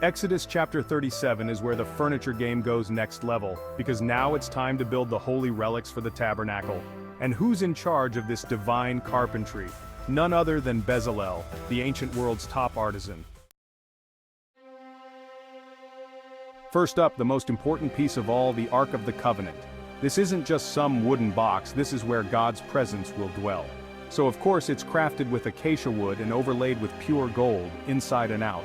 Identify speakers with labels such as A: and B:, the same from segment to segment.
A: Exodus chapter 37 is where the furniture game goes next level, because now it's time to build the holy relics for the tabernacle. And who's in charge of this divine carpentry? None other than Bezalel, the ancient world's top artisan. First up, the most important piece of all, the Ark of the Covenant. This isn't just some wooden box, this is where God's presence will dwell. So of course it's crafted with acacia wood and overlaid with pure gold, inside and out.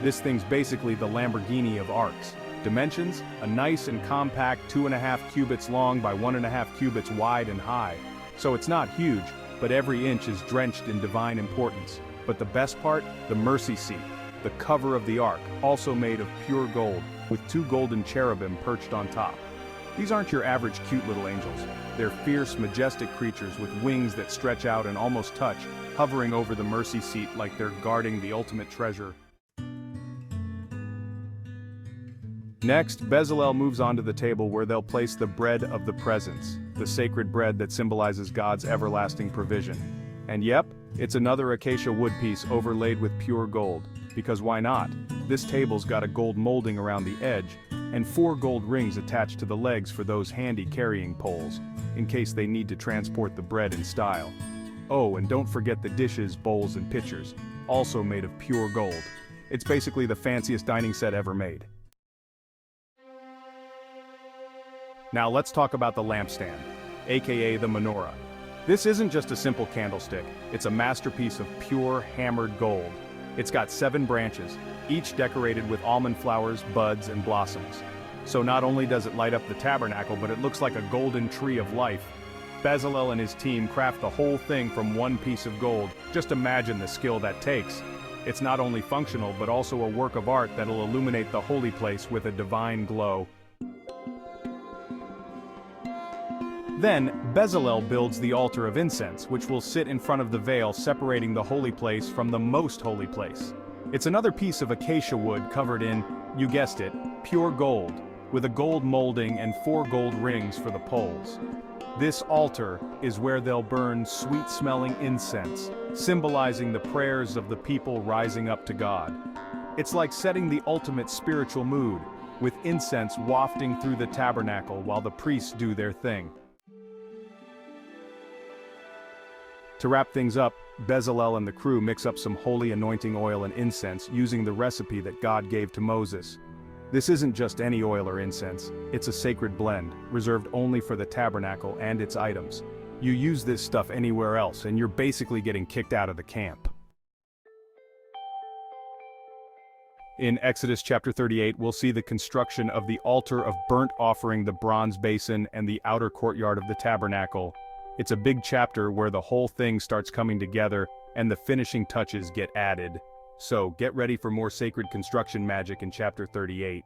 A: This thing's basically the Lamborghini of arcs. Dimensions: a nice and compact 2.5 cubits long by 1.5 cubits wide and high. So it's not huge, but every inch is drenched in divine importance. But the best part? The mercy seat, the cover of the ark, also made of pure gold, with 2 golden cherubim perched on top. These aren't your average cute little angels. They're fierce, majestic creatures with wings that stretch out and almost touch, hovering over the mercy seat like they're guarding the ultimate treasure. Next, Bezalel moves on to the table where they'll place the bread of the presence, the sacred bread that symbolizes God's everlasting provision. And yep, it's another acacia wood piece overlaid with pure gold, because why not? This table's got a gold molding around the edge, and 4 gold rings attached to the legs for those handy carrying poles, in case they need to transport the bread in style. Oh, and don't forget the dishes, bowls, and pitchers, also made of pure gold. It's basically the fanciest dining set ever made. Now let's talk about the lampstand, aka the menorah. This isn't just a simple candlestick, it's a masterpiece of pure hammered gold. It's got 7 branches, each decorated with almond flowers, buds, and blossoms. So not only does it light up the tabernacle, but it looks like a golden tree of life. Bezalel and his team craft the whole thing from one piece of gold. Just imagine the skill that takes. It's not only functional, but also a work of art that'll illuminate the holy place with a divine glow. Then, Bezalel builds the altar of incense, which will sit in front of the veil separating the holy place from the most holy place. It's another piece of acacia wood covered in, you guessed it, pure gold, with a gold molding and 4 gold rings for the poles. This altar is where they'll burn sweet-smelling incense, symbolizing the prayers of the people rising up to God. It's like setting the ultimate spiritual mood, with incense wafting through the tabernacle while the priests do their thing. To wrap things up, Bezalel and the crew mix up some holy anointing oil and incense using the recipe that God gave to Moses. This isn't just any oil or incense, it's a sacred blend, reserved only for the tabernacle and its items. You use this stuff anywhere else and you're basically getting kicked out of the camp. In Exodus chapter 38, we'll see the construction of the altar of burnt offering, the bronze basin, and the outer courtyard of the tabernacle. It's a big chapter where the whole thing starts coming together and the finishing touches get added. So get ready for more sacred construction magic in chapter 38.